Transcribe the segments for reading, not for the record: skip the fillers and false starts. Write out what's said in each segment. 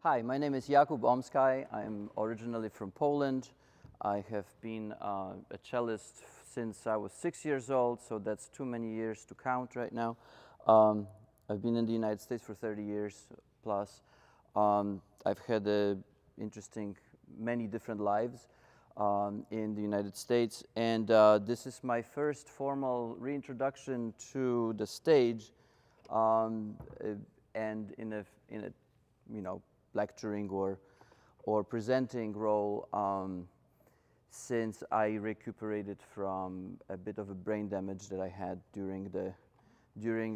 Hi, my name is Jakub Omsky. I'm originally from Poland. I have been a cellist since I was 6 years old, so that's too many years to count right now. I've been in the United States for 30 years plus. I've had interesting, many different lives in the United States, and this is my first formal reintroduction to the stage, and in a lecturing or presenting role since I recuperated from a bit of a brain damage that I had during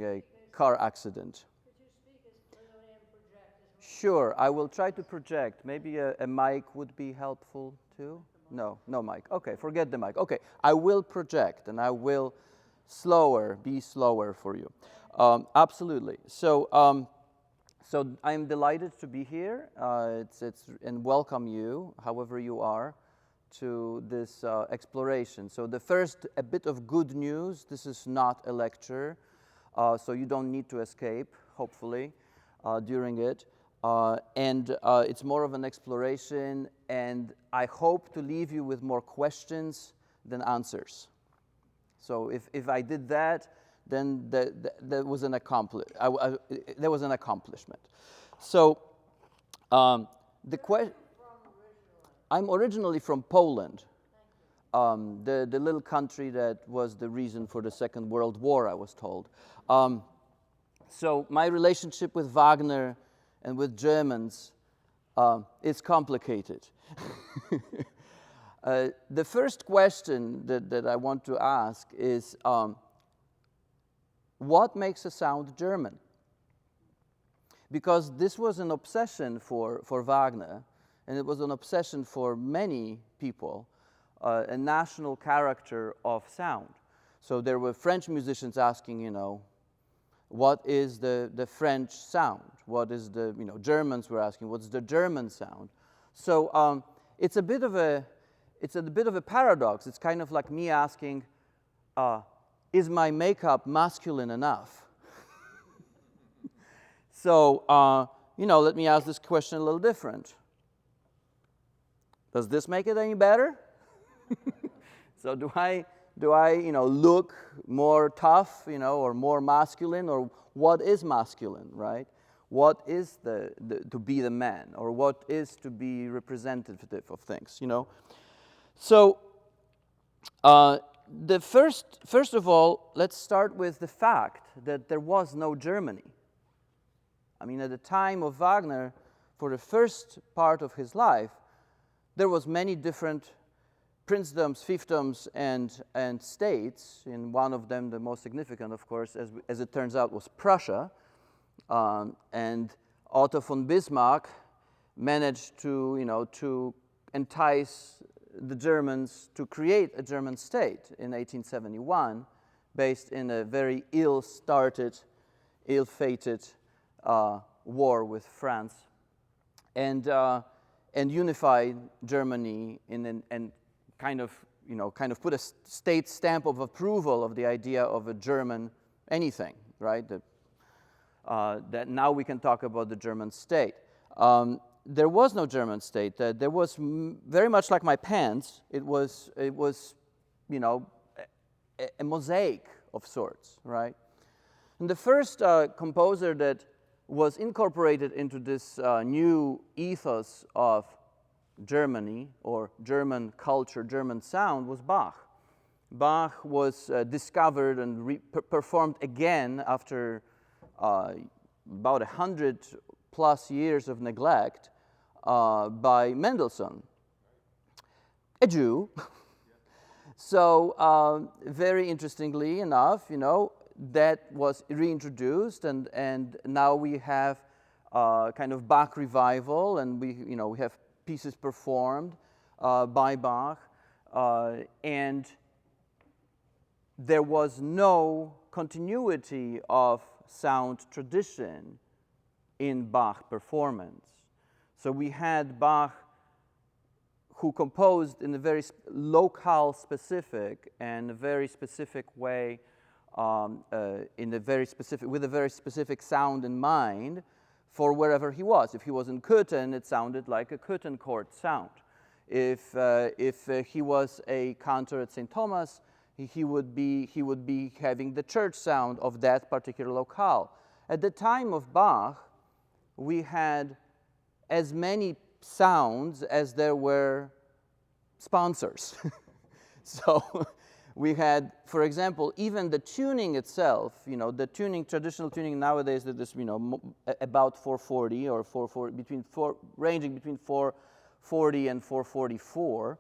a car accident. Could you speak as clearly and project as well? Sure, I will try to project. Maybe a mic would be helpful too? No mic. Okay, forget the mic. Okay, I will project and I will be slower for you. Absolutely. So I'm delighted to be here and welcome you, however you are, to this exploration. So the first, a bit of good news, this is not a lecture, so you don't need to escape, hopefully, during it. And it's more of an exploration, and I hope to leave you with more questions than answers. So if I did that, then that was an accomplishment. So the question. I'm originally from Poland, the little country that was the reason for the Second World War, I was told. So my relationship with Wagner and with Germans is complicated. The first question that I want to ask is, what makes a sound German? Because this was an obsession for Wagner, and it was an obsession for many people, a national character of sound. So there were French musicians asking, what is the French sound? What is the, Germans were asking, what's the German sound? So it's a bit of a paradox. It's kind of like me asking, is my makeup masculine enough? So, let me ask this question a little different. Does this make it any better? So do I look more tough, or more masculine, or what is masculine, right? What is to be the man, or what is to be representative of things, So, first of all, let's start with the fact that there was no Germany. I mean, at the time of Wagner, for the first part of his life, there was many different princedoms, fiefdoms, and states. In one of them, the most significant, of course, as it turns out, was Prussia. And Otto von Bismarck managed to entice the Germans to create a German state in 1871, based in a very ill-started, ill-fated war with France, and unified Germany and kind of put a state stamp of approval of the idea of a German anything, right? That now we can talk about the German state. There was no German state. There was very much like my pants. It was a mosaic of sorts, right? And the first composer that was incorporated into this new ethos of Germany, or German culture, German sound, was Bach. Bach was discovered and performed again after about 100+ years of neglect by Mendelssohn, a Jew. So very interestingly enough, that was reintroduced, and now we have kind of Bach revival, and we have pieces performed by Bach, and there was no continuity of sound tradition in Bach performance. So we had Bach, who composed in a very locale specific and a very specific way, with a very specific sound in mind, for wherever he was. If he was in Köthen, it sounded like a Köthen court sound. If he was a cantor at St. Thomas, he would be having the church sound of that particular locale. At the time of Bach, we had as many sounds as there were sponsors. So we had, for example, even the tuning itself, the traditional tuning nowadays that is, about 440 or 440, ranging between 440 and 444.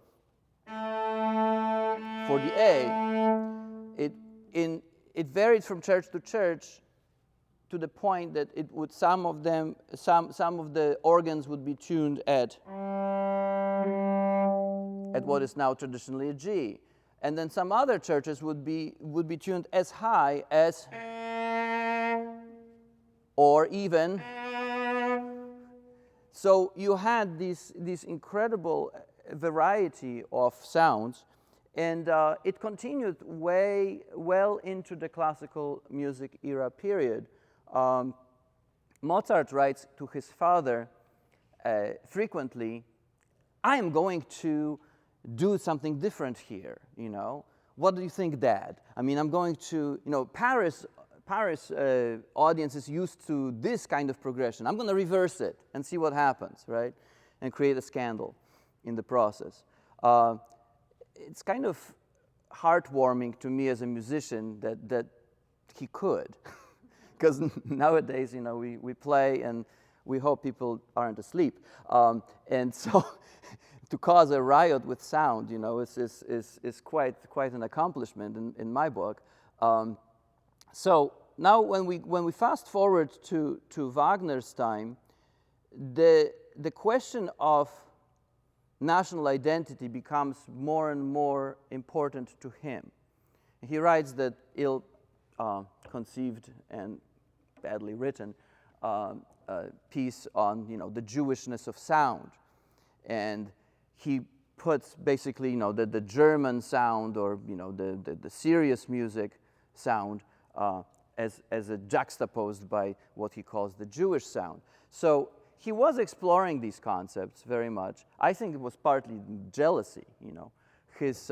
For the A, it varied from church to church to the point that it would some of the organs would be tuned at what is now traditionally a G, and then some other churches would be tuned as high as, or even. So you had this incredible variety of sounds, and it continued well into the classical music era period. Mozart writes to his father frequently, "I am going to do something different here, What do you think, Dad? I mean, I'm going to, Paris audience is used to this kind of progression. I'm going to reverse it and see what happens, right? And create a scandal in the process." It's kind of heartwarming to me as a musician that he could. Because nowadays, we play and we hope people aren't asleep. And so to cause a riot with sound, is quite an accomplishment in my book. So now when we fast forward to Wagner's time, the question of national identity becomes more and more important to him. He writes that ill-conceived and badly written piece on the Jewishness of sound, and he puts basically the German sound or the serious music sound as a juxtaposed by what he calls the Jewish sound. So he was exploring these concepts very much. I think it was partly jealousy. His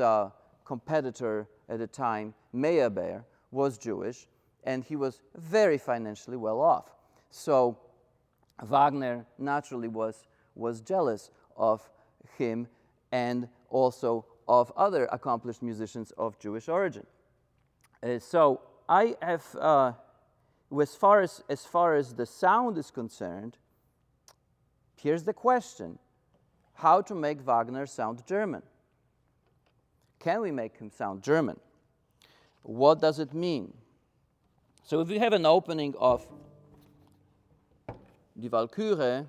competitor at the time, Meyerbeer, was Jewish, and he was very financially well off. So Wagner naturally was jealous of him and also of other accomplished musicians of Jewish origin. So I have, as far as the sound is concerned, here's the question: how to make Wagner sound German? Can we make him sound German? What does it mean? So if we have an opening of the Walküre,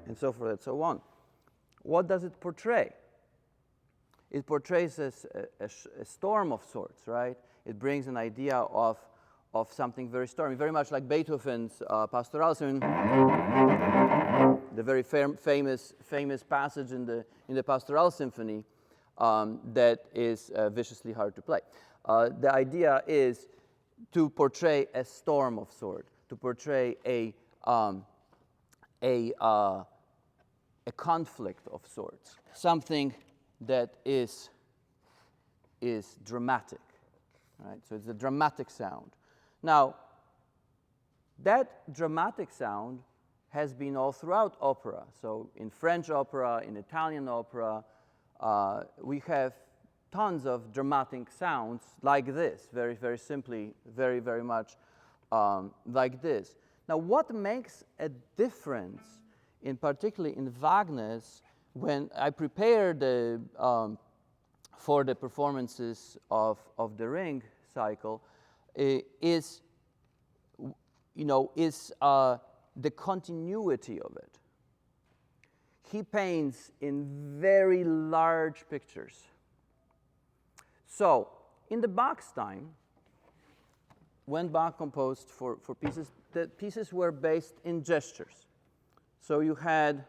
and so forth and so on. What does it portray? It portrays a storm of sorts, right? It brings an idea of something very stormy, very much like Beethoven's Pastoralsymphony, the very famous passage in the Pastoral Symphony that is viciously hard to play. The idea is to portray a storm of sorts, to portray a conflict of sorts, something that is dramatic, right? So it's a dramatic sound. Now, that dramatic sound has been all throughout opera. So in French opera, in Italian opera, we have tons of dramatic sounds like this, very, very simply, very, very much like this. Now, what makes a difference, particularly in Wagner's, when I prepared for the performances of the Ring cycle, is the continuity of it. He paints in very large pictures. So, in the Bach's time, when Bach composed for pieces, the pieces were based in gestures. So you had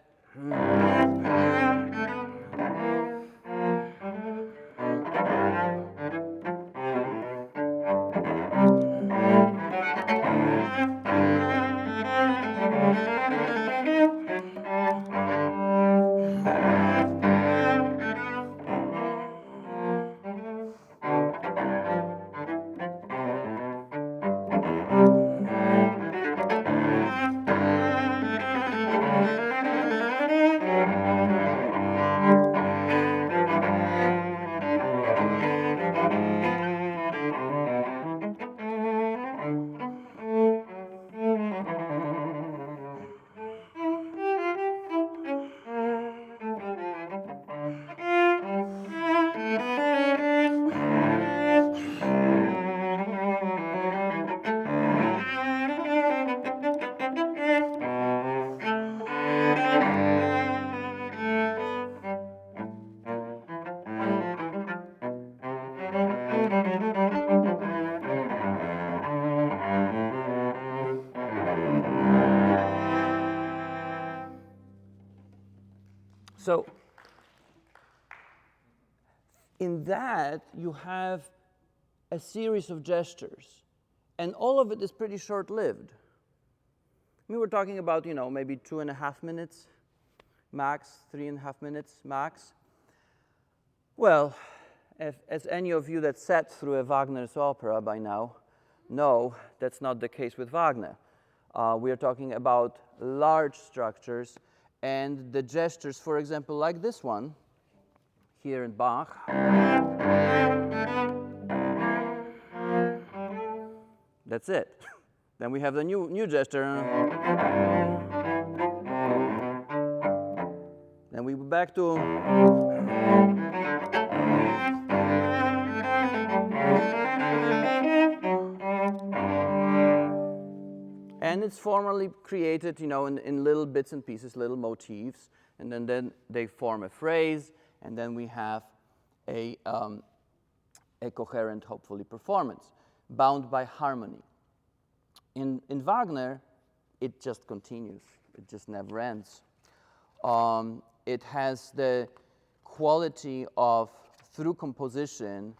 so in that you have a series of gestures, and all of it is pretty short-lived. I mean, we're talking about, maybe 2.5 minutes max, 3.5 minutes max. Well, as any of you that sat through a Wagner's opera by now know, that's not the case with Wagner. We are talking about large structures, and the gestures, for example, like this one here in Bach. That's it. Then we have the new gesture. Then we go back to. And it's formally created, in little bits and pieces, little motifs, and then they form a phrase, and then we have a coherent, hopefully, performance, bound by harmony. In Wagner, it just continues. It just never ends. It has the quality of through composition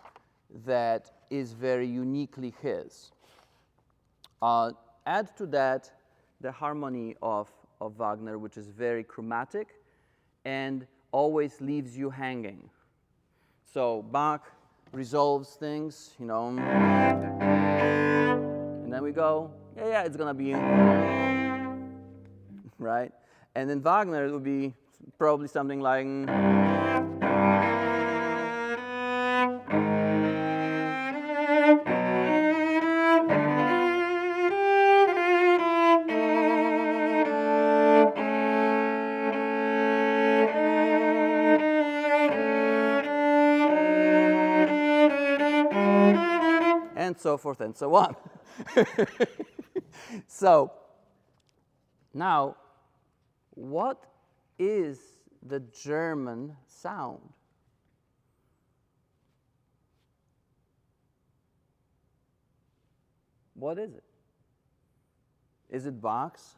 that is very uniquely his. Add to that the harmony of Wagner, which is very chromatic and always leaves you hanging. So Bach resolves things, and then we go, yeah, it's gonna be, right? And then Wagner, it would be probably something like, and so forth and so on. So, now, what is the German sound? What is it? Is it Bach's?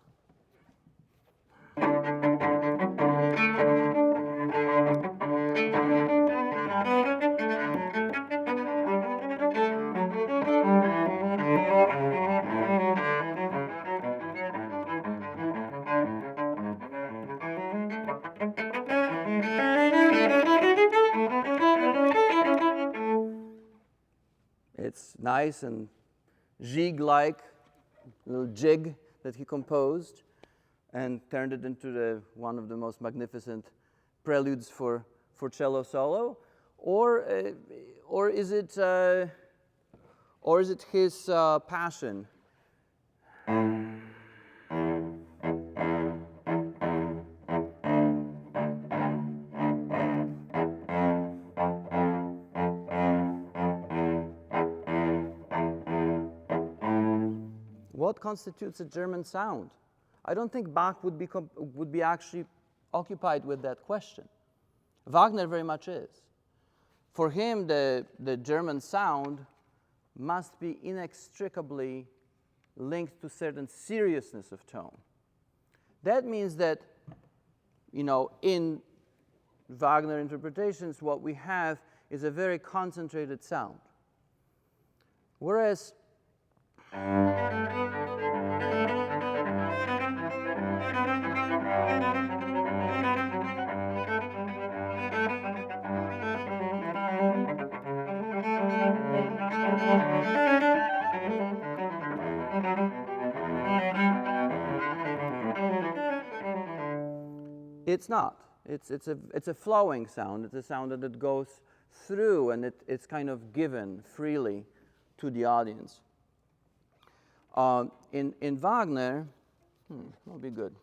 It's nice and jig-like, little jig that he composed and turned it into one of the most magnificent preludes for cello solo, or is it his passion? What constitutes a German sound? I don't think Bach would be actually occupied with that question. Wagner very much is. For him, the German sound must be inextricably linked to certain seriousness of tone. That means that, in Wagner interpretations, what we have is a very concentrated sound. Whereas it's not. It's a flowing sound. It's a sound that goes through, and it's kind of given freely to the audience. In Wagner, that'll be good.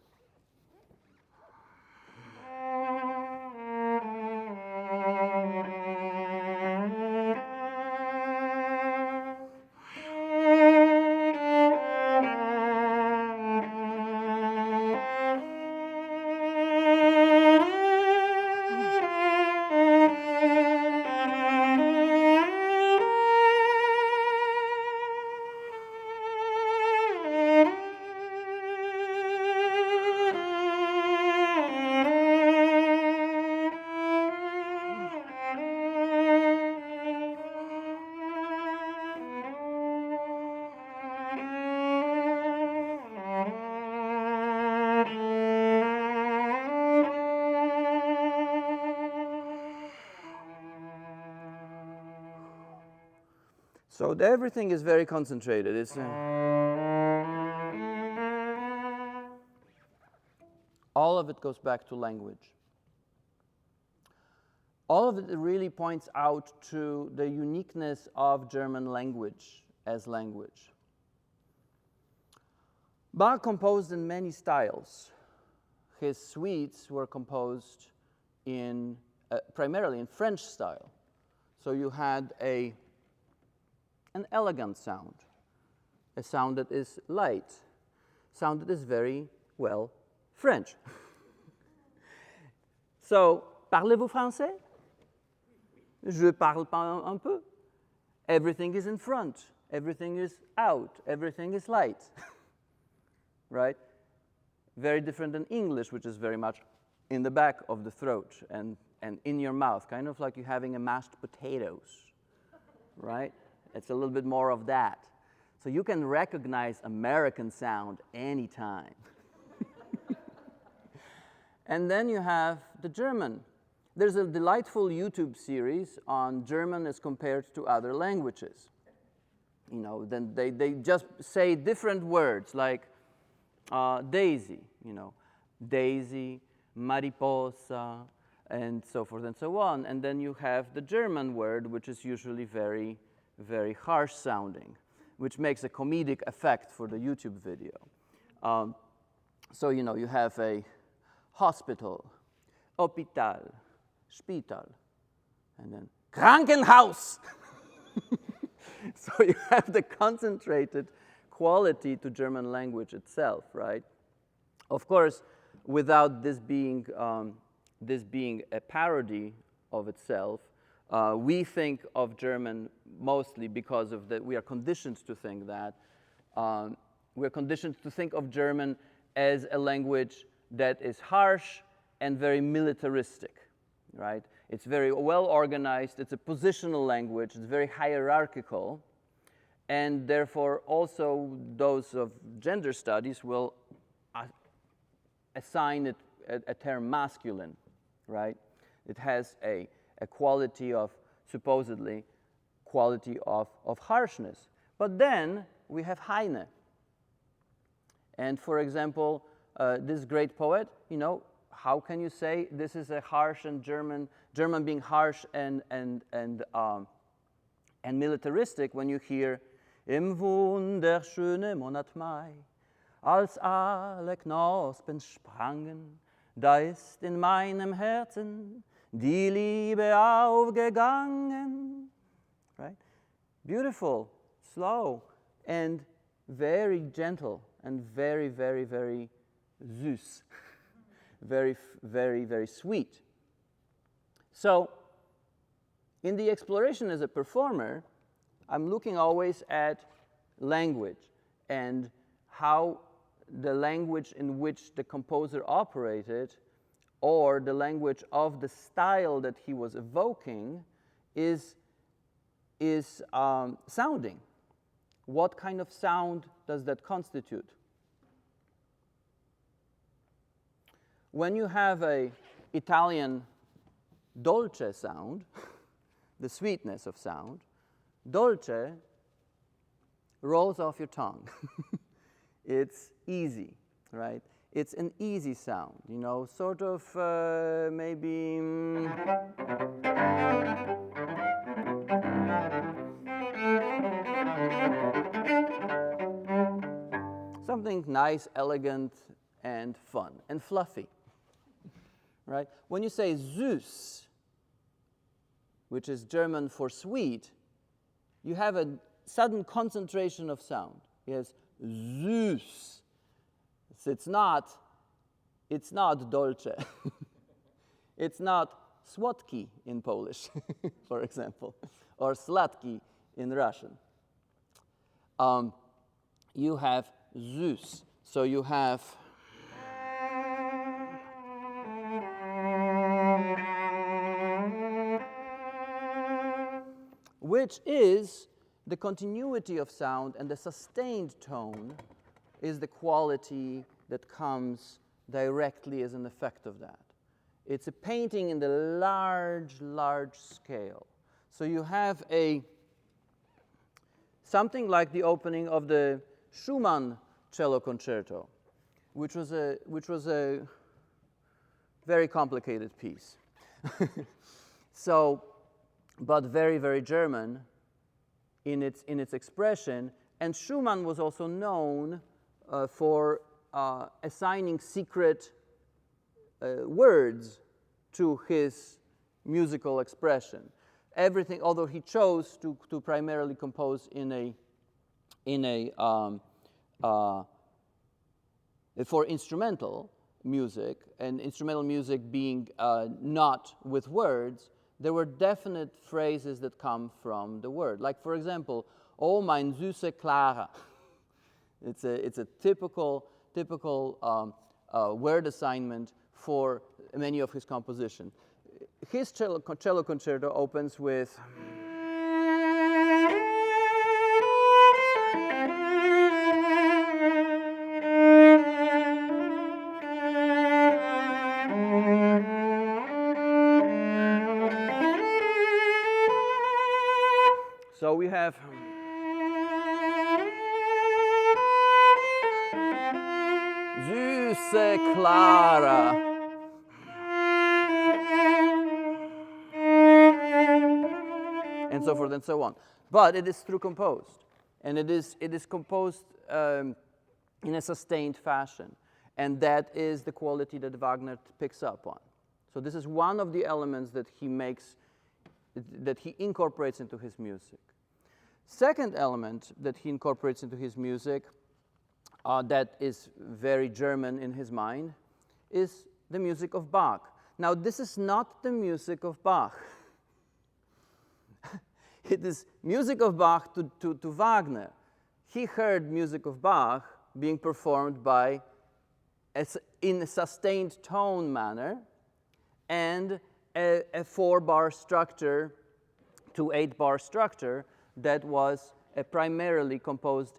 So everything is very concentrated. All of it goes back to language. All of it really points out to the uniqueness of German language as language. Bach composed in many styles. His suites were composed in primarily in French style. So you had an elegant sound, a sound that is light, sound that is very, well, French. So, parlez-vous français? Je parle pas un peu. Everything is in front, everything is out, everything is light, right? Very different than English, which is very much in the back of the throat and in your mouth, kind of like you're having a mashed potatoes, right? It's a little bit more of that. So you can recognize American sound anytime. And then you have the German. There's a delightful YouTube series on German as compared to other languages. Then they just say different words like daisy, daisy, mariposa, and so forth and so on. And then you have the German word, which is usually very, very harsh sounding, which makes a comedic effect for the YouTube video. So, you have a hospital, Hospital, Spital, and then Krankenhaus. So you have the concentrated quality to German language itself, right? Of course, without this being a parody of itself, we think of German mostly because of that. We are conditioned to think that. We're conditioned to think of German as a language that is harsh and very militaristic, right? It's very well organized. It's a positional language. It's very hierarchical. And therefore, also those of gender studies will assign it a term masculine, right? It has a quality of, supposedly, quality of harshness. But then we have Heine. And for example, this great poet, how can you say this is a harsh and German being harsh and militaristic when you hear Im wunderschöne Monat Mai, als alle Knospen sprangen, da ist in meinem Herzen die Liebe aufgegangen. Right? Beautiful, slow, and very gentle, and very, very, very süß. Very, very, very sweet. So, In the exploration as a performer, I'm looking always at language and how the language in which the composer operated, or the language of the style that he was evoking, is sounding. What kind of sound does that constitute? When you have a Italian dolce sound, the sweetness of sound, dolce rolls off your tongue. It's easy, right? It's an easy sound, you know, sort of maybe something nice, elegant, and fun, and fluffy, right? When you say süß, which is German for sweet, you have a sudden concentration of sound. Yes, süß. It's not dolce. It's not słodki in Polish, for example, or sladki in Russian. You have süß. So you have which is the continuity of sound, and the sustained tone is the quality that comes directly as an effect of that. It's a painting in the large scale. So you have something like the opening of the Schumann cello concerto, which was a very complicated piece. So, but very German in its expression. And Schumann was also known for assigning secret words to his musical expression. Everything, although he chose to primarily compose for instrumental music, and instrumental music being not with words, there were definite phrases that come from the word. Like, for example, "Oh, mein süße Clara." It's a typical word assignment for many of his compositions. His cello concerto opens with so we have Süße Clara. And so forth and so on. But it is through composed. And it is composed in a sustained fashion. And that is the quality that Wagner picks up on. So this is one of the elements that he incorporates into his music. Second element that he incorporates into his music that is very German in his mind is the music of Bach. Now, this is not the music of Bach. It is music of Bach to Wagner. He heard music of Bach being performed in a sustained tone manner, and a 4-bar structure to 8-bar structure that was primarily composed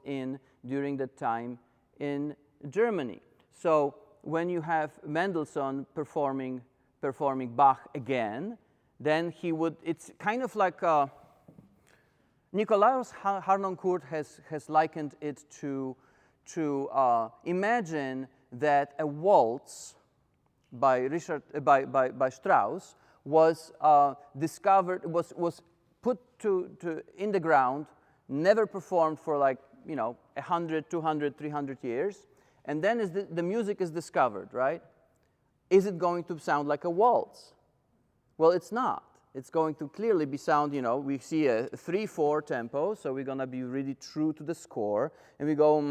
during the time in Germany. So when you have Mendelssohn performing Bach again, then it's kind of like Nikolaus Harnoncourt has likened it to imagine that a waltz by Strauss was discovered, was put in the ground, never performed for 100, 200, 300 years, and then the music is discovered, right? Is it going to sound like a waltz? Well, it's not. It's going to clearly be sound, we see a 3/4 tempo, so we're going to be really true to the score, and we go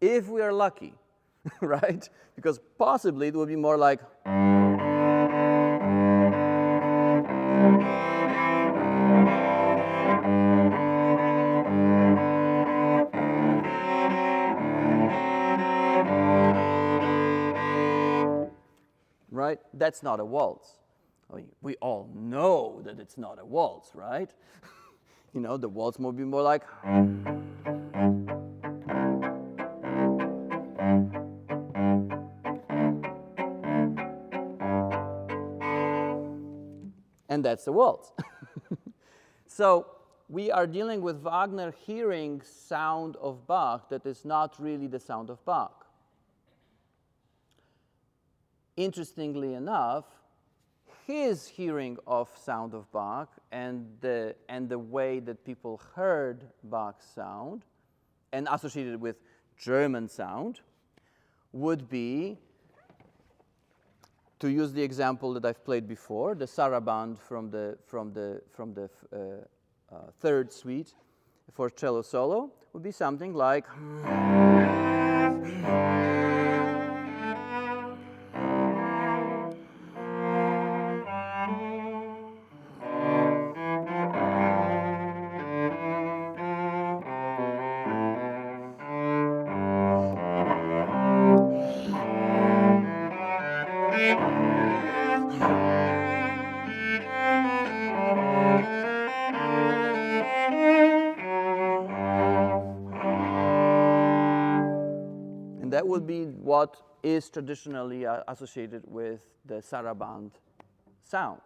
if we are lucky, right? Because possibly it would be more like, right? That's not a waltz. I mean, we all know that it's not a waltz, right? You know, the waltz would be more like, and that's the waltz. So we are dealing with Wagner hearing sound of Bach that is not really the sound of Bach. Interestingly enough, his hearing of sound of Bach and the way that people heard Bach's sound and associated with German sound would be, to use the example that I've played before, the saraband from the third suite for cello solo would be something like. That would be what is traditionally associated with the saraband sound.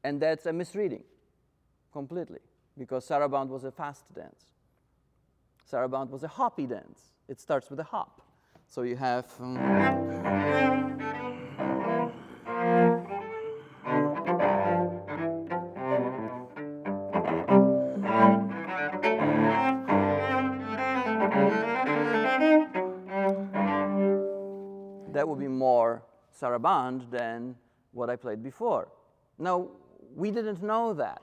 And that's a misreading, completely, because saraband was a fast dance. Saraband was a hoppy dance. It starts with a hop. So you have... that would be more saraband than what I played before. Now, we didn't know that.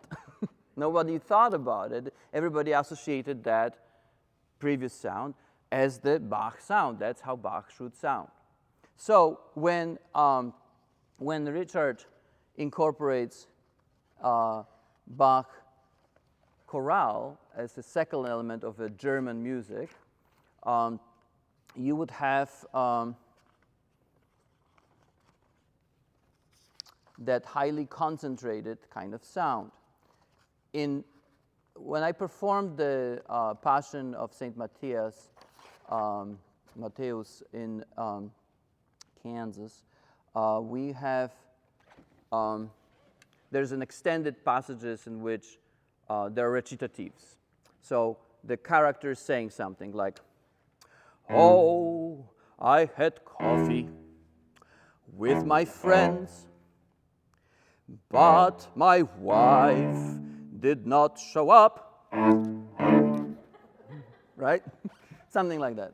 Nobody thought about it. Everybody associated that previous sound as the Bach sound. That's how Bach should sound. So when Richard incorporates Bach chorale as the second element of a German music, you would have that highly concentrated kind of sound. When I performed the Passion of St. Matthias, Matthäus in Kansas, we have, there's an extended passages in which there are recitatives. So the character is saying something like, "Oh, I had coffee with my friends, but my wife did not show up." Right? Something like that.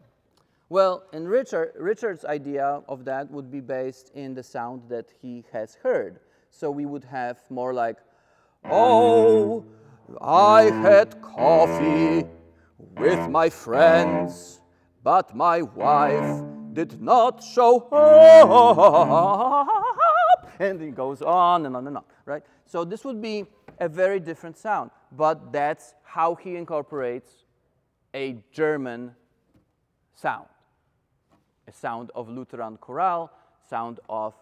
Well, and Richard's idea of that would be based in the sound that he has heard. So we would have more like, "Oh, I had coffee with my friends, but my wife did not show up." And it goes on and on and on, right? So this would be a very different sound, but that's how he incorporates a German sound, a sound of Lutheran chorale, sound of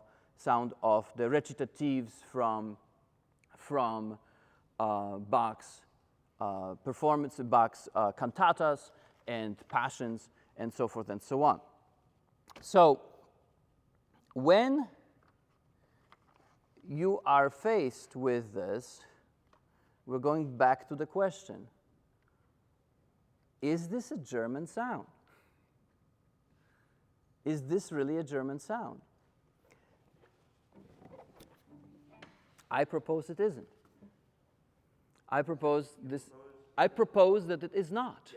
the recitatives from Bach's performance, Bach's cantatas and passions, and so forth and so on. So when you are faced with this, we're going back to the question, is this a German sound? Is this really a German sound? I propose it isn't. I propose that it is not.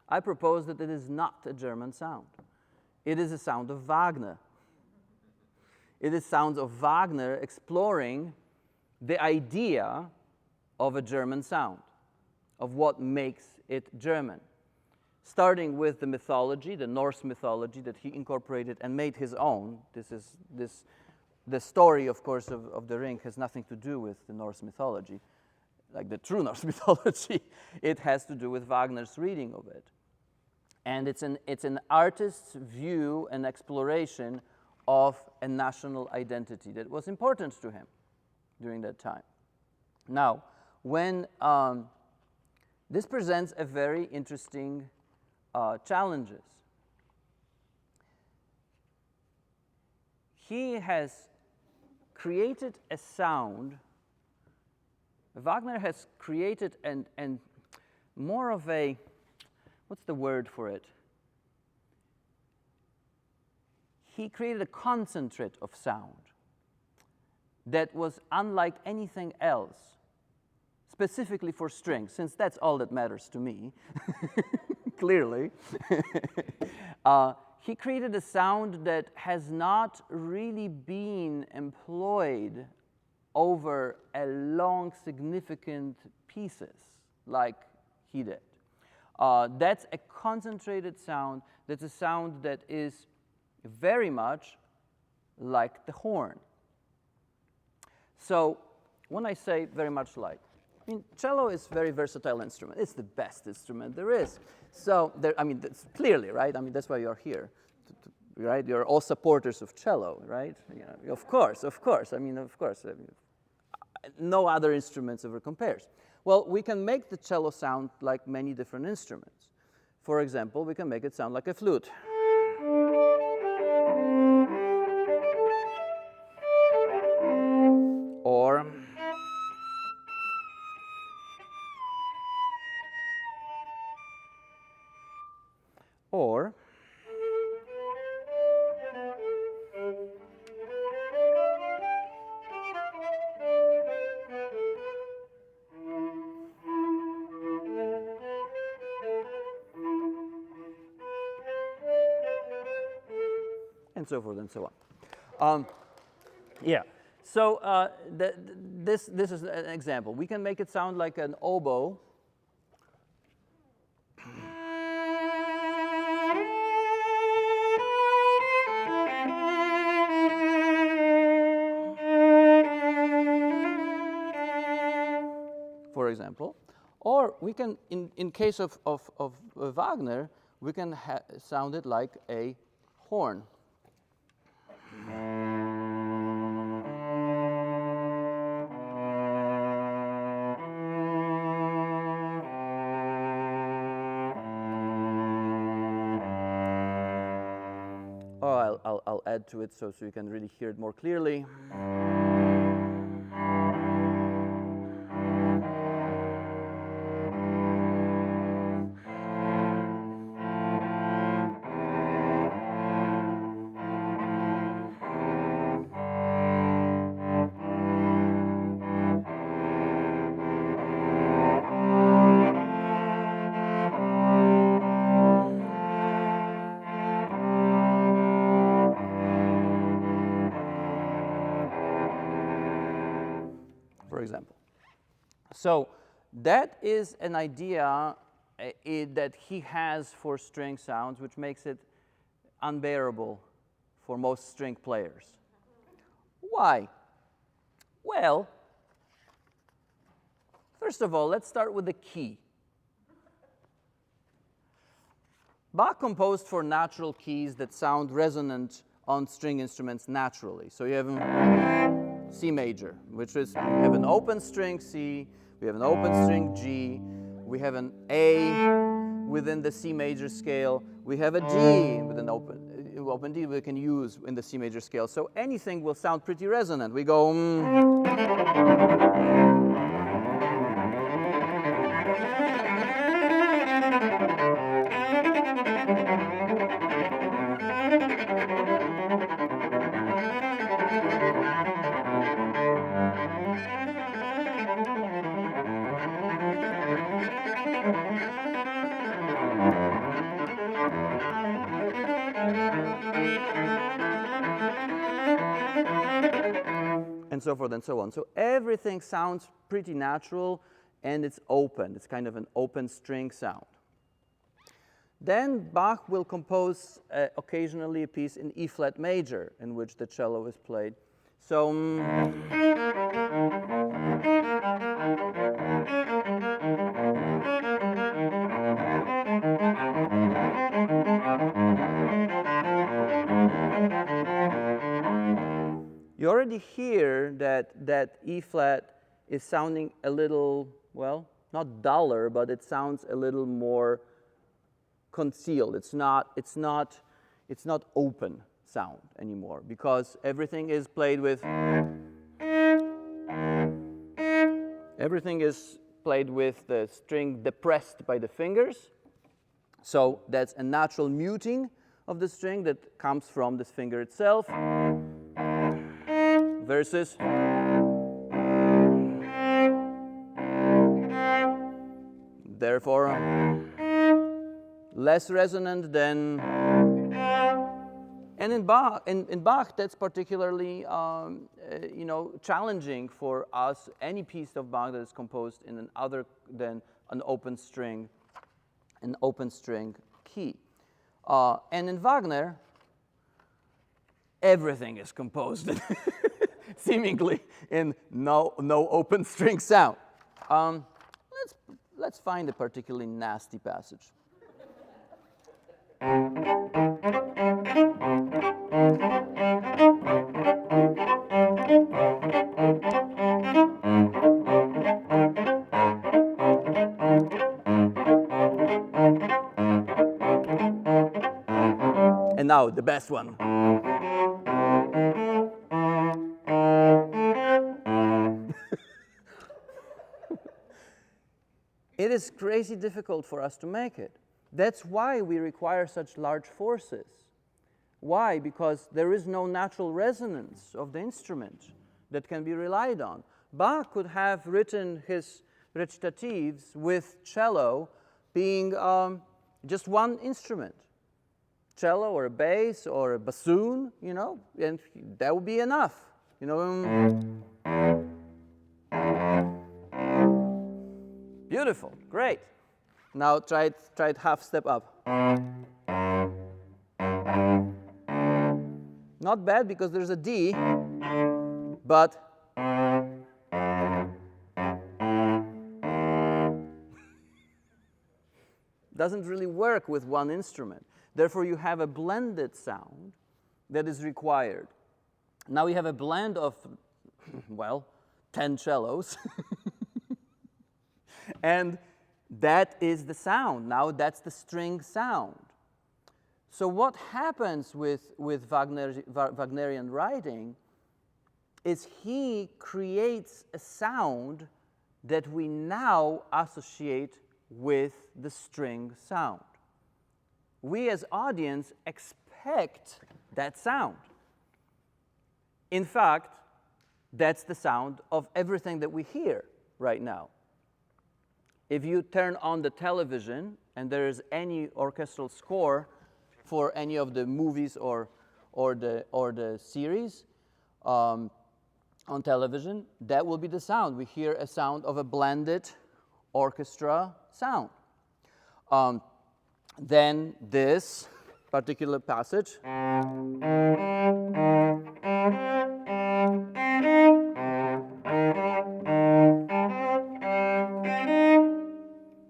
I propose that it is not a German sound. It is a sound of Wagner. It is sounds of Wagner exploring the idea of a German sound, of what makes it German. starting with the mythology, the Norse mythology that he incorporated and made his own. The story, of course, of the Ring has nothing to do with the Norse mythology, like the true Norse mythology. It has to do with Wagner's reading of it. And it's an artist's view and exploration of a national identity that was important to him during that time. Now, when this presents a very interesting challenges. He has created a sound. Wagner has created and more of a, what's the word for it? He created a concentrate of sound that was unlike anything else, specifically for strings, since that's all that matters to me, clearly. He created a sound that has not really been employed over a long, significant pieces like he did. That's a concentrated sound. That's a sound that is very much like the horn. So when I say very much like, I mean, cello is a very versatile instrument. It's the best instrument there is. So, that's clearly, right? I mean, that's why you're here, right? You're all supporters of cello, right? You know, of course. I mean, of course. No other instruments ever compares. Well, we can make the cello sound like many different instruments. For example, we can make it sound like a flute. Or and so forth and so on. Yeah. So this is an example. We can make it sound like an oboe. For example. Or we can, in case of Wagner, we can sound it like a horn. Or I'll add to it so you can really hear it more clearly. For example. So that is an idea that he has for string sounds, which makes it unbearable for most string players. Why? Well, first of all, let's start with the key. Bach composed for natural keys that sound resonant on string instruments naturally. So you have C major, which is, we have an open string C, we have an open string G, we have an A within the C major scale, we have a D with an open D we can use in the C major scale. So anything will sound pretty resonant. We go and so forth and so on. So everything sounds pretty natural and it's open. It's kind of an open string sound. Then Bach will compose occasionally a piece in E flat major in which the cello is played. So you already hear that E flat is sounding a little, well, not duller, but it sounds a little more concealed. It's not open sound anymore because everything is played with the string depressed by the fingers. So that's a natural muting of the string that comes from this finger itself versus therefore less resonant than, and in Bach that's particularly challenging for us. Any piece of Bach that is composed in an other than an open string key, and in Wagner everything is composed seemingly in no open string sound. Let's find a particularly nasty passage. And now the best one. It is crazy difficult for us to make it. That's why we require such large forces. Why? Because there is no natural resonance of the instrument that can be relied on. Bach could have written his recitatives with cello being just one instrument. Cello or a bass or a bassoon, and that would be enough. Beautiful, great. Now try it half step up. Not bad because there's a D, but doesn't really work with one instrument. Therefore, you have a blended sound that is required. Now we have a blend of, 10 cellos. And that is the sound. Now that's the string sound. So what happens with Wagnerian writing is he creates a sound that we now associate with the string sound. We as audience expect that sound. In fact, that's the sound of everything that we hear right now. If you turn on the television and there is any orchestral score for any of the movies or the series on television, that will be the sound. We hear a sound of a blended orchestra sound. Then this particular passage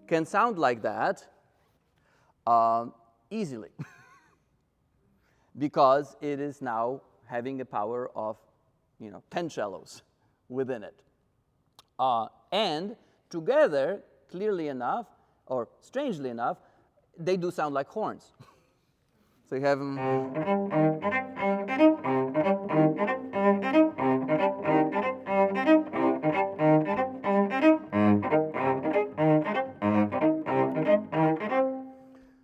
can sound like that easily because it is now having a power of 10 cellos within it. And together, clearly enough, or strangely enough, they do sound like horns. So you have them.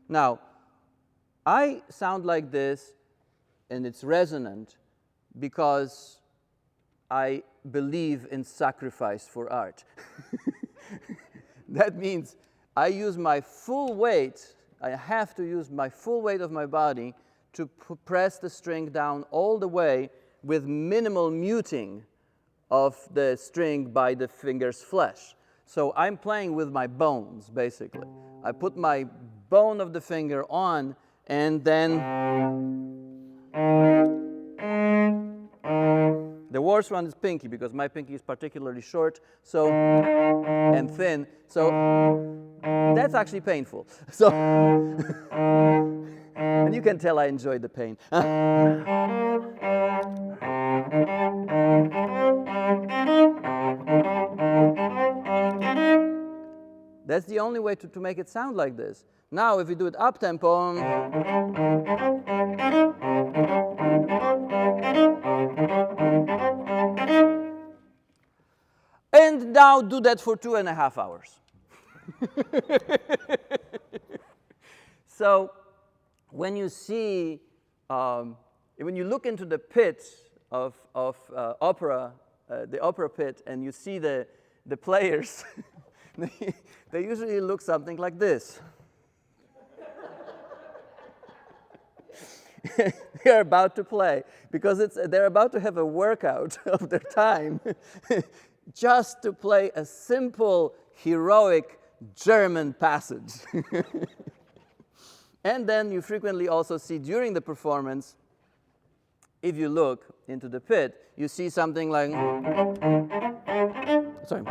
Now, I sound like this, and it's resonant because I believe in sacrifice for art. That means I use my full weight, I have to use my full weight of my body to press the string down all the way with minimal muting of the string by the finger's flesh. So I'm playing with my bones, basically. I put my bone of the finger on, and then the worst one is pinky, because my pinky is particularly short, so and thin, so that's actually painful. So and you can tell I enjoyed the pain. That's the only way to make it sound like this. Now, if we do it up tempo, and now do that for 2.5 hours. So, when you see, when you look into the pit of opera, the opera pit, and you see the players, they usually look something like this. They're about to play, because they're about to have a workout of their time just to play a simple, heroic German passage. And then you frequently also see during the performance, if you look into the pit, you see something like, sorry.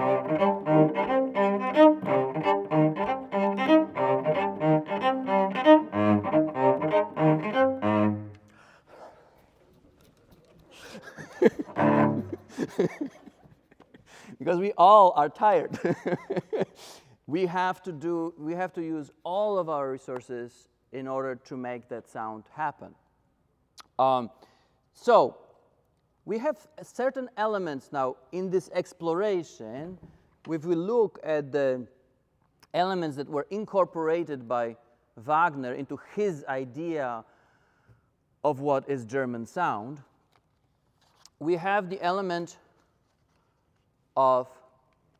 Because we all are tired. We have to use all of our resources in order to make that sound happen. So we have certain elements now in this exploration. If we look at the elements that were incorporated by Wagner into his idea of what is German sound, we have the element of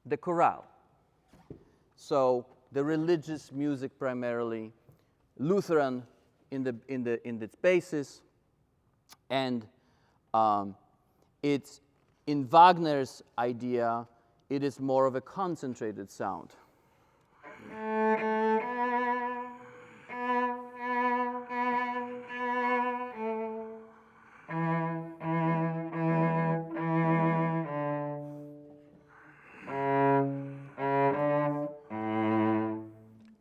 the chorale. So the religious music primarily, Lutheran in its basis, and it's in Wagner's idea, it is more of a concentrated sound.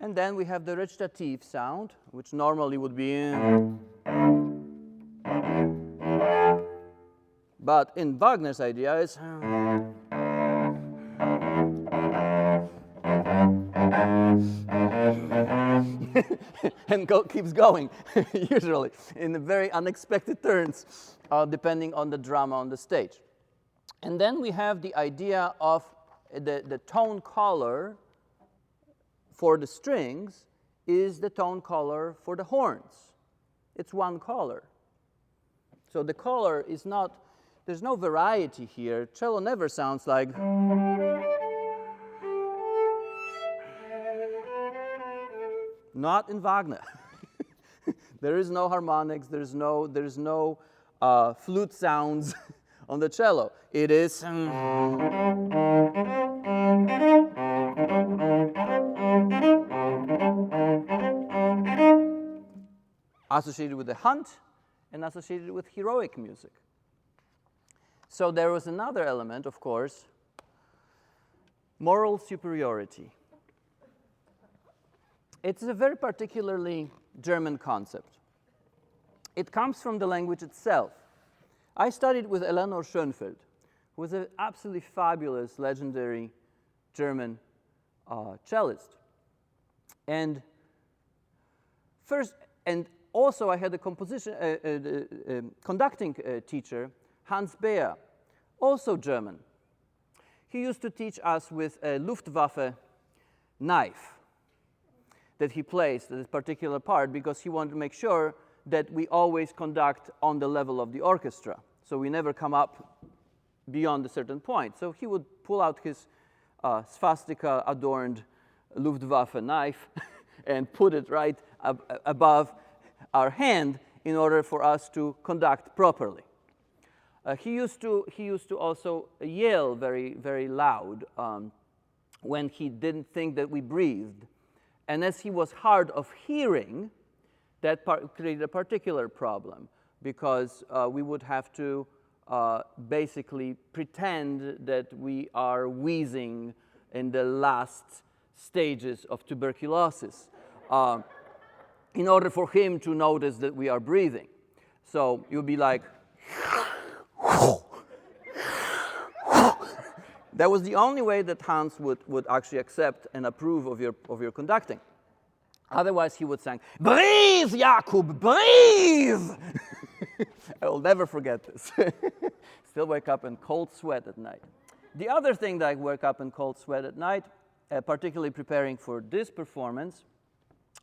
And then we have the recitative sound, which normally would be in. But in Wagner's idea, it's. And keeps going, usually, in very unexpected turns, depending on the drama on the stage. And then we have the idea of the tone color for the strings is the tone color for the horns. It's one color. So the color is not, there's no variety here. Cello never sounds like. Not in Wagner. There is no harmonics, there's no flute sounds on the cello. It is. Associated with the hunt and associated with heroic music. So there was another element, of course, moral superiority. It's a very particularly German concept. It comes from the language itself. I studied with Eleanor Schönfeld, who was an absolutely fabulous, legendary German cellist. And also I had a conducting teacher, Hans Beer, also German. He used to teach us with a Luftwaffe knife that he placed at this particular part, because he wanted to make sure that we always conduct on the level of the orchestra. So we never come up beyond a certain point. So he would pull out his swastika-adorned Luftwaffe knife and put it right above our hand in order for us to conduct properly. He used to also yell very, very loud when he didn't think that we breathed. And as he was hard of hearing, that created a particular problem, because we would have to basically pretend that we are wheezing in the last stages of tuberculosis in order for him to notice that we are breathing. So you'll be like, that was the only way that Hans would actually accept and approve of your conducting. Otherwise, he would sing, "Breathe, Jakub, breathe!" I will never forget this. Still wake up in cold sweat at night. The other thing that I wake up in cold sweat at night, particularly preparing for this performance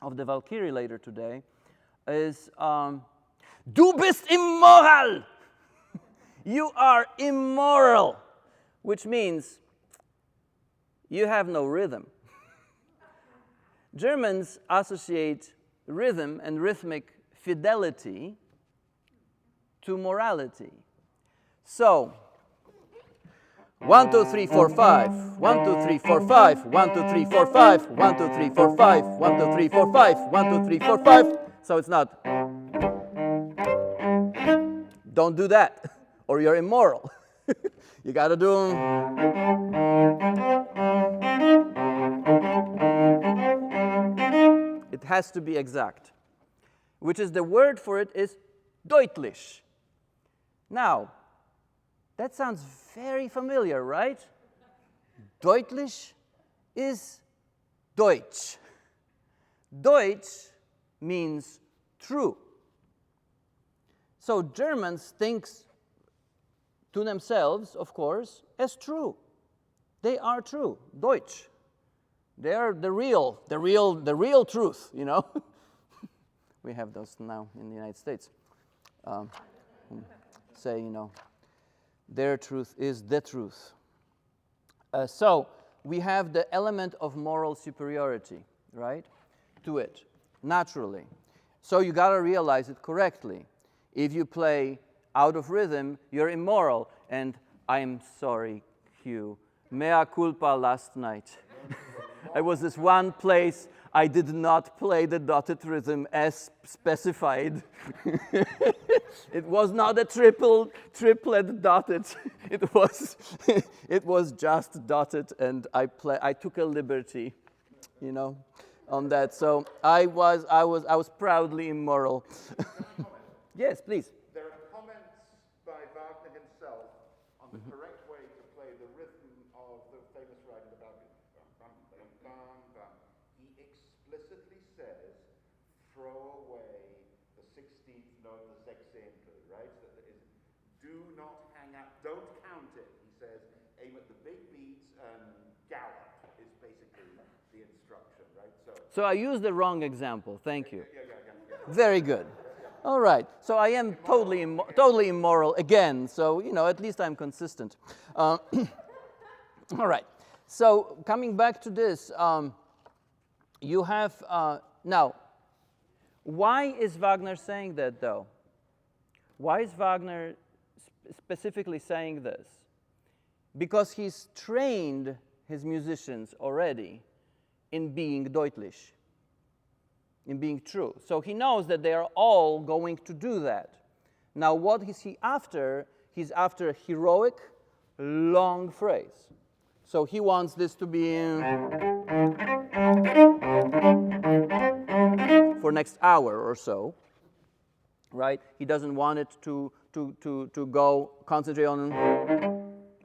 of the Walküre later today, is "Du bist immoral!" You are immoral, which means you have no rhythm. Germans associate rhythm and rhythmic fidelity to morality. So, 1, 2, 3, 4, 5. 1, 2, 3, 4, 5. 1, 2, 3, 4, 5. 1, 2, 3, 4, 5. 1, 2, 3, 4, 5. 1, 2, 3, 4, 5. So it's not. Don't do that, or you're immoral. You got to do. It has to be exact, which is the word for it is deutlich. Now, that sounds very familiar, right? Deutlich is Deutsch. Deutsch means true. So Germans think to themselves, of course, as true. They are true, Deutsch. They are the real truth, you know. We have those now in the United States. Say, you know, their truth is the truth. So we have the element of moral superiority, right, to it, naturally. So you got to realize it correctly. If you play out of rhythm, you're immoral. And I'm sorry, Hugh. Mea culpa last night. I was this one place I did not play the dotted rhythm as specified. It was not a triplet dotted. It was just dotted, and I took a liberty, you know, on that. So I was proudly immoral. Yes, please. There are comments by Wagner himself on the correct way to play the rhythm of the famous Rheingold Bach. He explicitly says, throw away the 16th note, the Sechzehntel, right? So that is, do not hang out, don't count it. He says, aim at the big beats and gallop is basically the instruction, right? So I used the wrong example. Thank you. Yeah. Very good. All right. So I am totally immoral again. So, you know, at least I'm consistent. All right. So coming back to this, you have now. Why is Wagner saying that, though? Why is Wagner specifically saying this? Because he's trained his musicians already in being deutlich, in being true. So he knows that they are all going to do that. Now, what is he after? He's after a heroic, long phrase. So he wants this to be for next hour or so, right? He doesn't want it to go concentrate on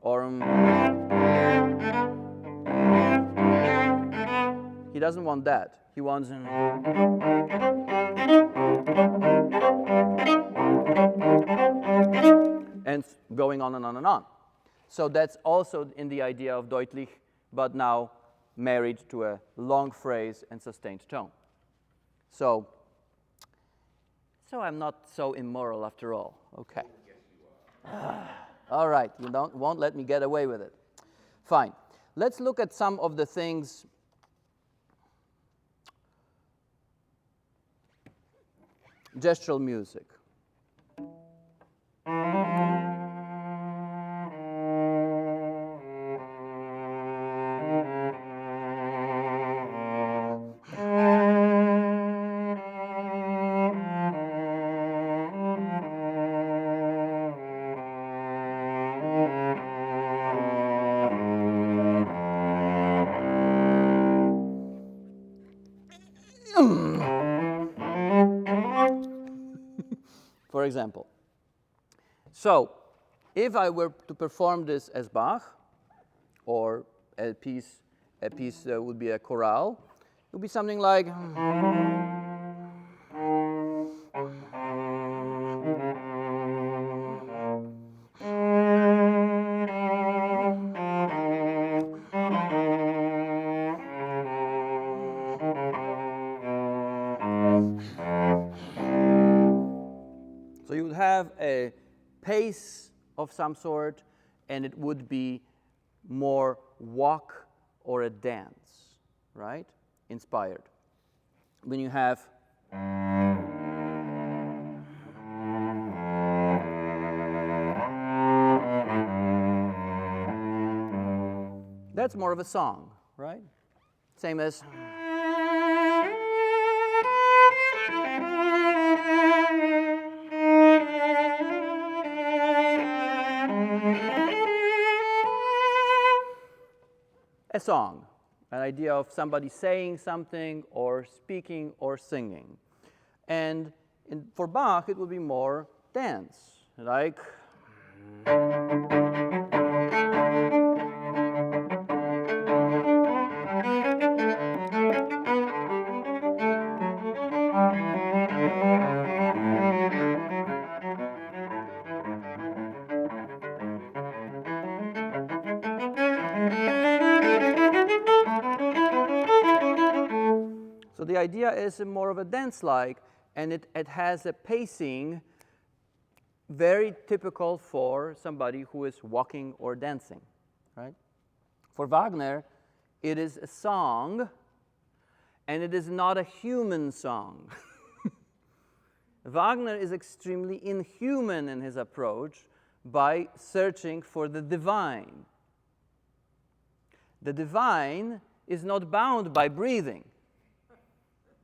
or he doesn't want that. He wants and going on and on and on. So that's also in the idea of deutlich, but now married to a long phrase and sustained tone. So I'm not so immoral after all. Okay. Yes, you are. All right, you won't let me get away with it. Fine. Let's look at some of the things. Gestural music. for example. So, if I were to perform this as Bach, or a piece would be a chorale, it would be something like. So you would have a pace of some sort, and it would be more walk or a dance, right? Inspired. When you have that's more of a song, right? Same as a song, an idea of somebody saying something or speaking or singing. And for Bach, it would be more dance, like. So the idea is more of a dance-like, and it has a pacing very typical for somebody who is walking or dancing, right? For Wagner, it is a song, and it is not a human song. Wagner is extremely inhuman in his approach by searching for the divine. The divine is not bound by breathing.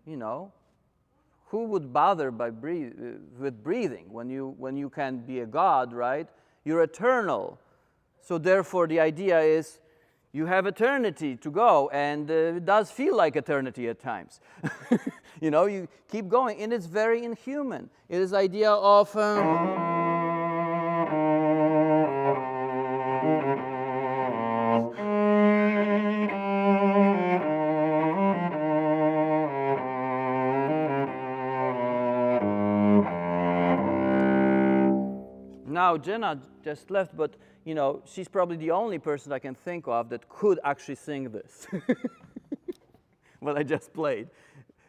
You know, who would bother with breathing when you can be a god, right? You're eternal. So therefore, the idea is you have eternity to go, and it does feel like eternity at times. You know, you keep going, and it's very inhuman. It is idea of. Now, Jenna just left, but you know, she's probably the only person I can think of that could actually sing this. What I just played,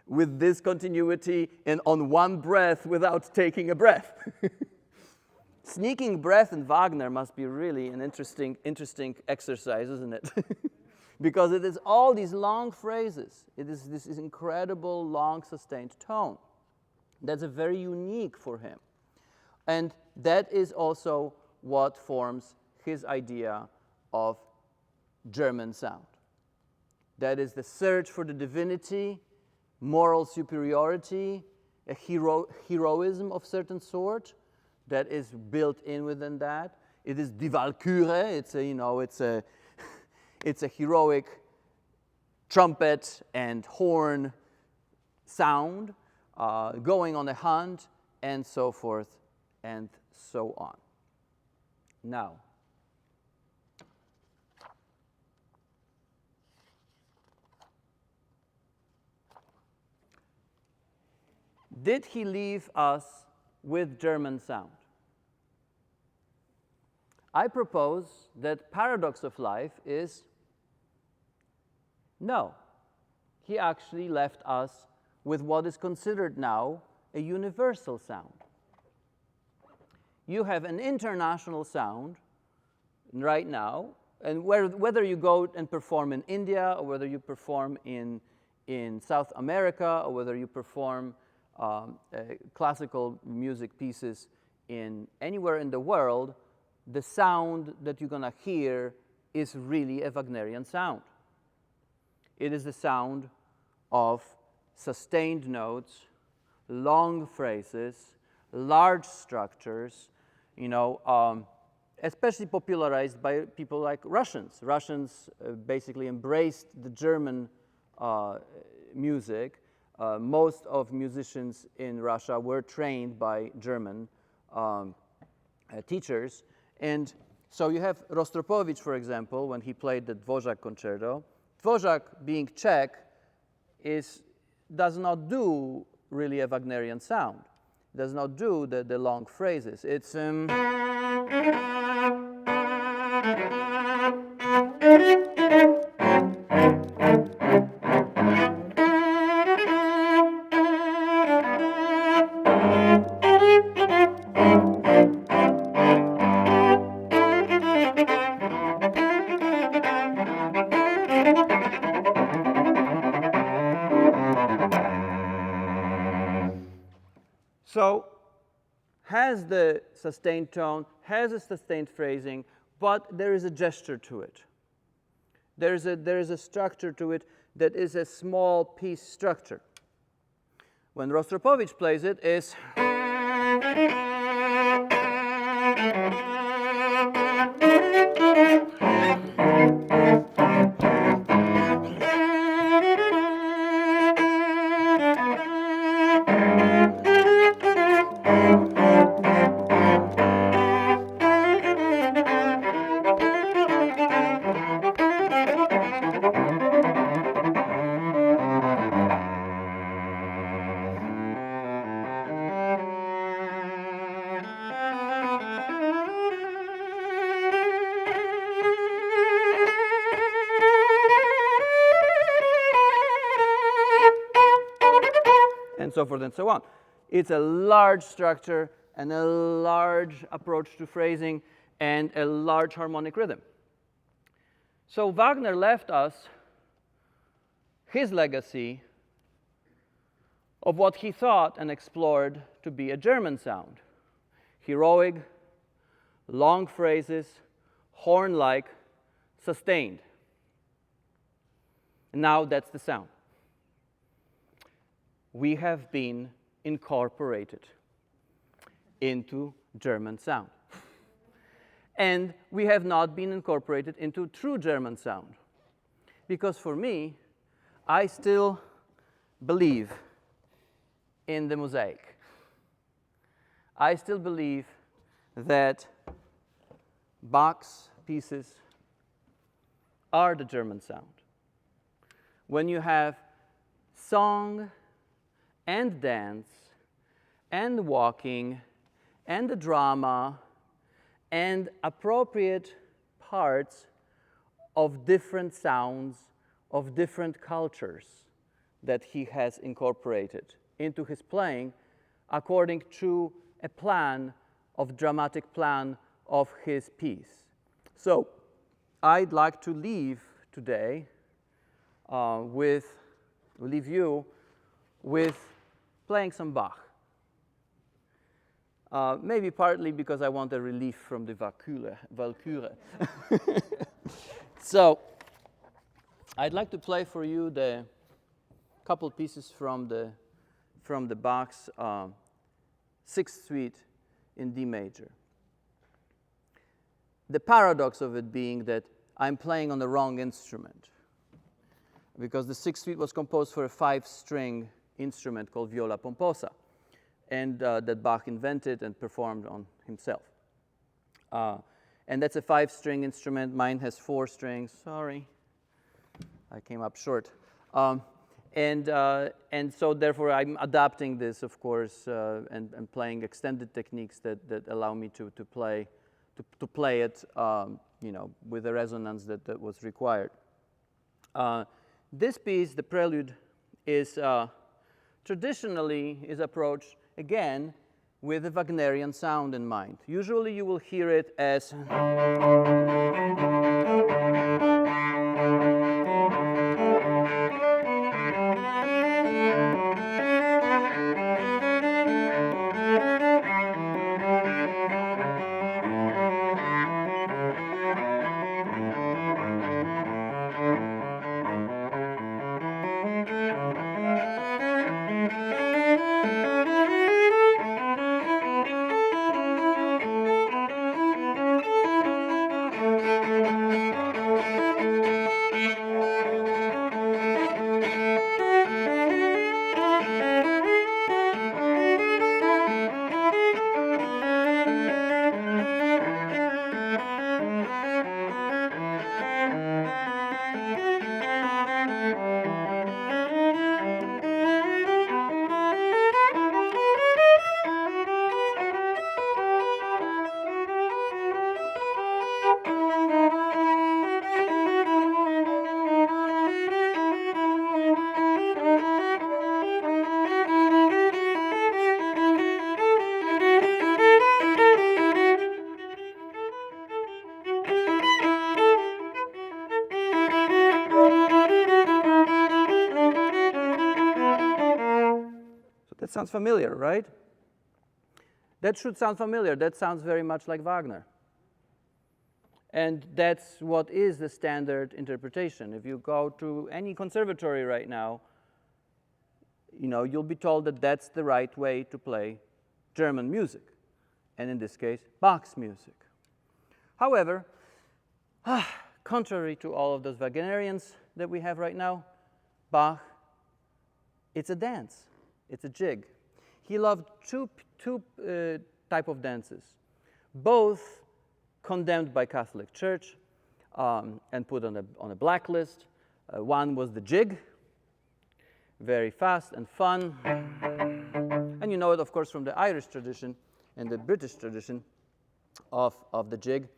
with this continuity and on one breath without taking a breath. Sneaking breath in Wagner must be really an interesting exercise, isn't it? Because it is all these long phrases. It is this incredible long sustained tone. That's a very unique for him. And that is also what forms his idea of German sound. That is the search for the divinity, moral superiority, a heroism of certain sort that is built in within that. It is die Walküre. It's a heroic trumpet and horn sound, going on a hunt, and so forth and so on. Now, did he leave us with German sound? I propose that paradox of life is no. He actually left us with what is considered now a universal sound. You have an international sound right now, and whether you go and perform in India, or whether you perform in South America, or whether you perform classical music pieces in anywhere in the world, the sound that you're going to hear is really a Wagnerian sound. It is the sound of sustained notes, long phrases, large structures, especially popularized by people like Russians. Russians basically embraced the German music Most of musicians in Russia were trained by German teachers. And so you have Rostropovich, for example, when he played the Dvořák concerto. Dvořák, being Czech, does not do really a Wagnerian sound. Does not do the long phrases. It's so has the sustained tone, has a sustained phrasing, but there is a gesture to it. There is a structure to it that is a small piece structure. When Rostropovich plays it, is and so forth and so on. It's a large structure and a large approach to phrasing and a large harmonic rhythm. So Wagner left us his legacy of what he thought and explored to be a German sound. Heroic, long phrases, horn-like, sustained. And now that's the sound. We have been incorporated into German sound. And we have not been incorporated into true German sound. Because for me, I still believe in the mosaic. I still believe that Bach's pieces are the German sound. When you have song and dance and walking and the drama and appropriate parts of different sounds of different cultures that he has incorporated into his playing according to a plan of dramatic plan of his piece. So I'd like to leave today leave you with playing some Bach. Maybe partly because I want a relief from the Walküre. So I'd like to play for you the couple pieces from the Bach's Sixth Suite in D major. The paradox of it being that I'm playing on the wrong instrument, because the Sixth Suite was composed for a 5-string instrument called viola pomposa, and that Bach invented and performed on himself. And that's a 5-string instrument. Mine has 4 strings. Sorry, I came up short. And so therefore I'm adapting this, of course, and playing extended techniques that allow me to play it, with the resonance that was required. This piece, the prelude, is traditionally approached again with a Wagnerian sound in mind. Usually you will hear it as That sounds familiar, right? That should sound familiar. That sounds very much like Wagner. And that's what is the standard interpretation. If you go to any conservatory right now, you'll be told that that's the right way to play German music, and in this case, Bach's music. However, contrary to all of those Wagnerians that we have right now, Bach, it's a dance. It's a jig. He loved two type of dances, both condemned by Catholic Church and put on a blacklist. One was the jig, very fast and fun. And you know it, of course, from the Irish tradition and the British tradition of the jig.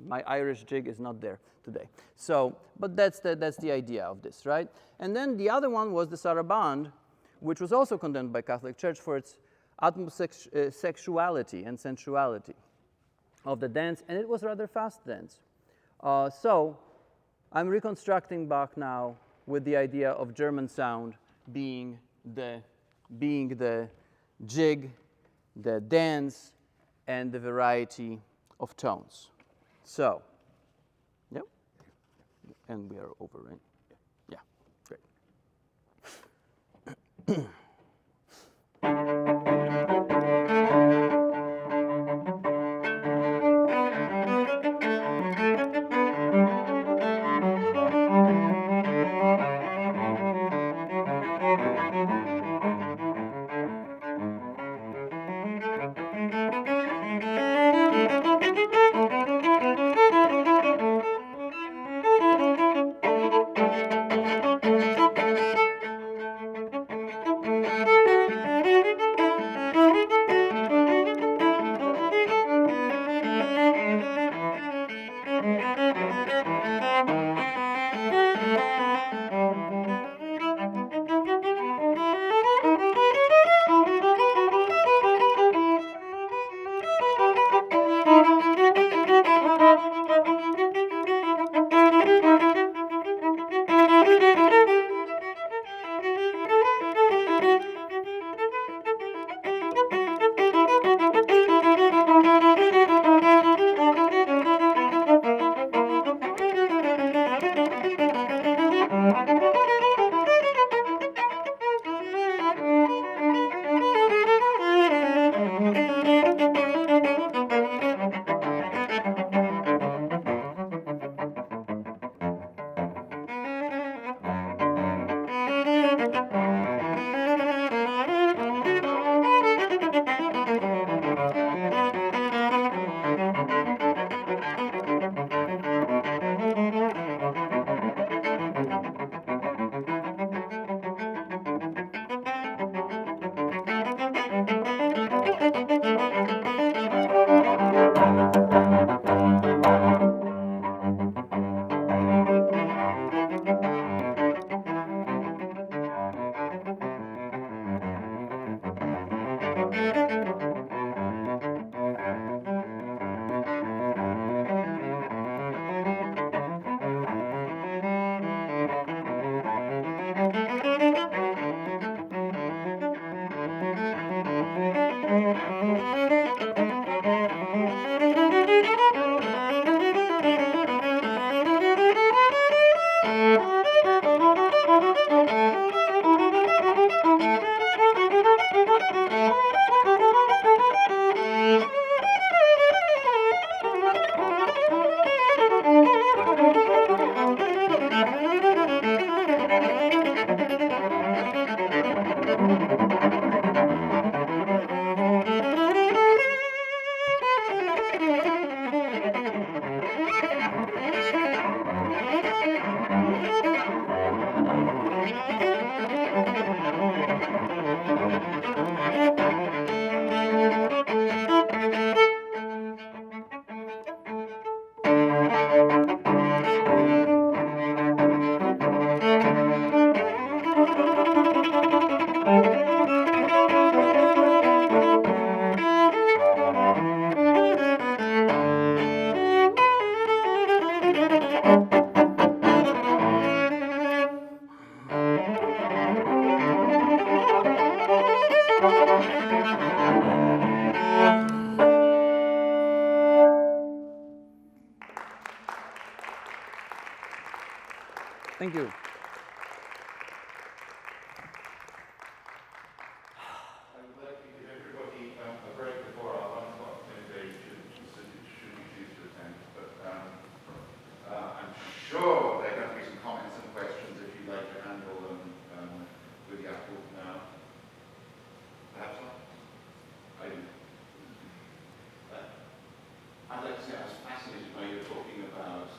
My Irish jig is not there today. So, but that's the idea of this, right? And then the other one was the saraband, which was also condemned by Catholic Church for its sexuality and sensuality of the dance, and it was rather fast dance. So I'm reconstructing Bach now with the idea of German sound being the jig, the dance, and the variety of tones. So, yep, and we are over, right? Yeah, great. Thank you. I would like to give everybody a break before our 1 o'clock midday should you choose to attend. But I'm sure there are going to be some comments and questions if you'd like to handle them with Jakub now. Perhaps not? I do. I'd like to say I was fascinated by you talking about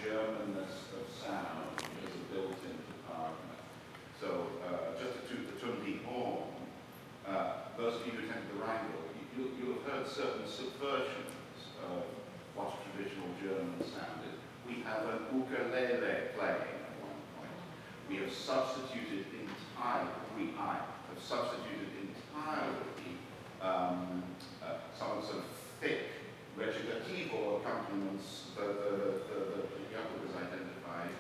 Germanness of sound as a built-in to Wagner. So just to toot the Tundi horn, those of you who attended the Rheingold, you'll have heard certain subversions of what a traditional German sound is. We have an ukulele playing at one point. We have substituted entirely, I have substituted entirely some of the thick recitativo accompaniments that Jakub has identified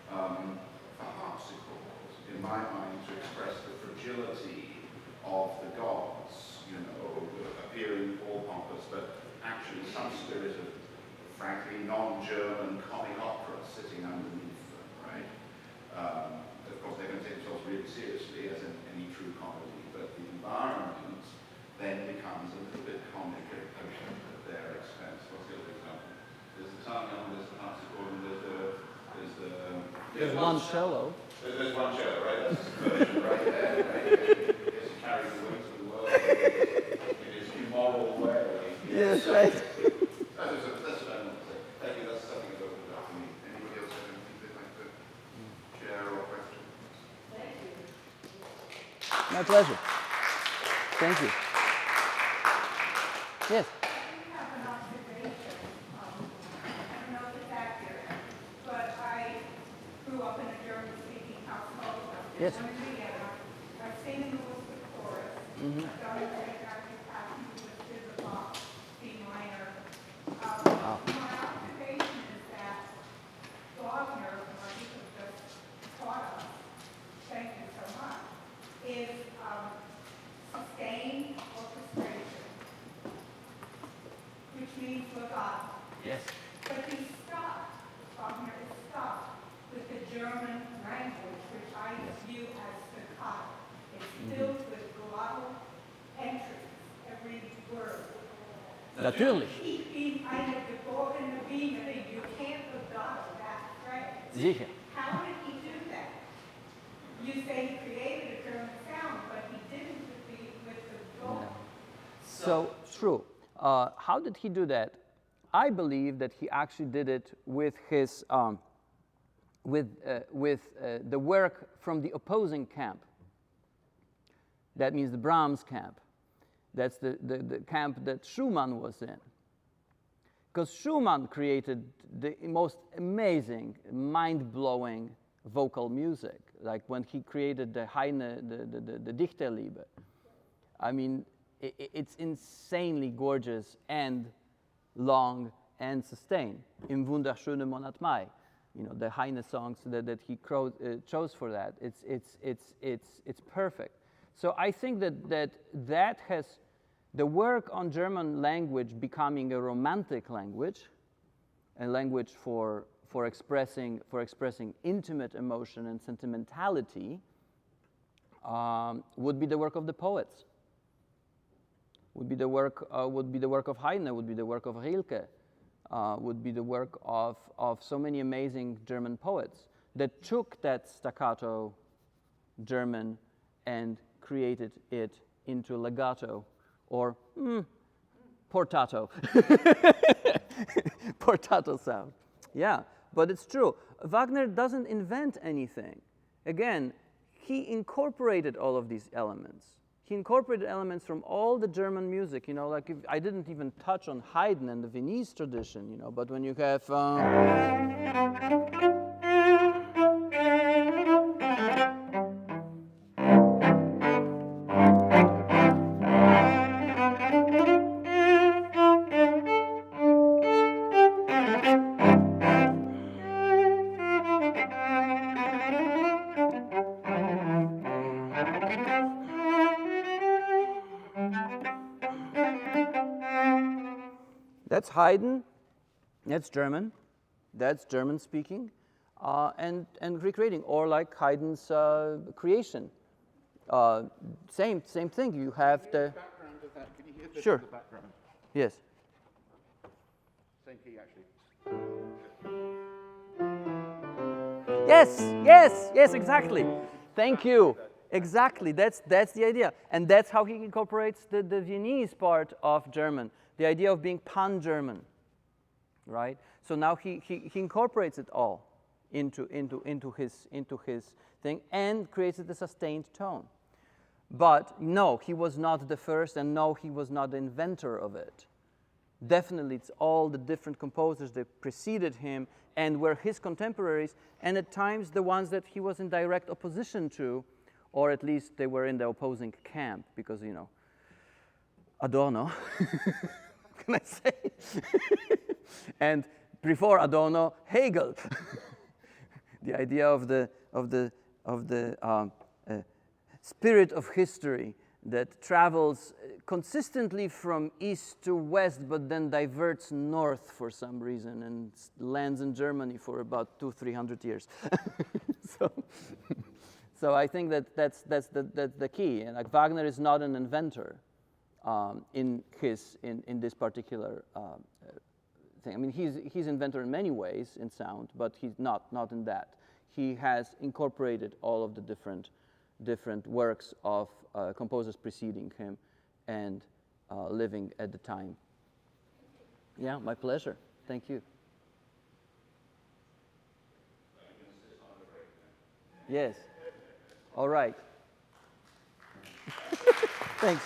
for harpsichord, in my mind, to express the fragility of the gods, you know, appearing all pompous, but actually some spirit of, frankly, non-German comic opera sitting underneath them, right? Of course, they're going to take themselves really seriously, as in any true comedy, but the environment then becomes a little bit comic at their expense. What's the other example? There's the tarnion, there's the harpsichord, and there's one cello. There's one cello, right? That's the version right there, right? Yes, you carry the wings of the world in his immoral way. Yes, right. That's what I want to say. Thank you, that's something that opened up for me. Anybody else have anything they'd like to share or question? Thank you. My pleasure. Thank you. Yes. I have an observation. I don't know if it's accurate, but I grew up in a German-speaking household. Yes. I sing in the Worcester chorus. I've done a great passion with the Bach, B minor. My observation is that Wagner, what you have just taught us, thank you so much, is sustained orchestration, which means legato. Yes. But he stopped, Wagner is stopped with the German language, which I view as staccato. It's filled with glottal entries, every word. Natürlich. Ich bin eine geborene Wienerin. You can't legato that phrase. Sicher. How did he do that? You say he created a German sound, but he didn't with the goal. So true. How did he do that? I believe that he actually did it with his the work from the opposing camp. That means the Brahms camp. That's the camp that Schumann was in. Because Schumann created the most amazing, mind-blowing vocal music, like when he created the Heine, the Dichterliebe. I mean, it's insanely gorgeous and long and sustained. Im wunderschönen Monat Mai, you know, the Heine songs that he chose for that. It's perfect. So I think that has the work on German language becoming a romantic language, a language for expressing intimate emotion and sentimentality, would be the work of the poets. Would be the work of Heine, would be the work of Rilke, would be the work of so many amazing German poets that took that staccato German and created it into legato or portato. Portato sound. Yeah, but it's true. Wagner doesn't invent anything. Again, he incorporated all of these elements. He incorporated elements from all the German music, you know, like I didn't even touch on Haydn and the Viennese tradition, you know, but when you have that's Haydn, that's German speaking. and recreating, or like Haydn's creation. Same thing. You have the background of that. Can you hear this Sure. in the background? Yes. Same key, actually. Yes, exactly. Thank you. Exactly, that's the idea. And that's how he incorporates the Viennese part of German, the idea of being pan-German, right? So now he incorporates it all into his thing and creates a sustained tone. But no, he was not the first, and no, he was not the inventor of it. Definitely, it's all the different composers that preceded him and were his contemporaries, and at times the ones that he was in direct opposition to, or at least they were in the opposing camp, because, you know, Adorno, can I say? And before Adorno, Hegel. The idea of the spirit of history that travels consistently from east to west, but then diverts north for some reason and lands in Germany for about 200-300 years. So I think that's the key. And like Wagner is not an inventor in this particular thing. I mean, he's inventor in many ways in sound, but he's not in that. He has incorporated all of the different works of composers preceding him and living at the time. Yeah, my pleasure. Thank you. Yes. All right. Thanks.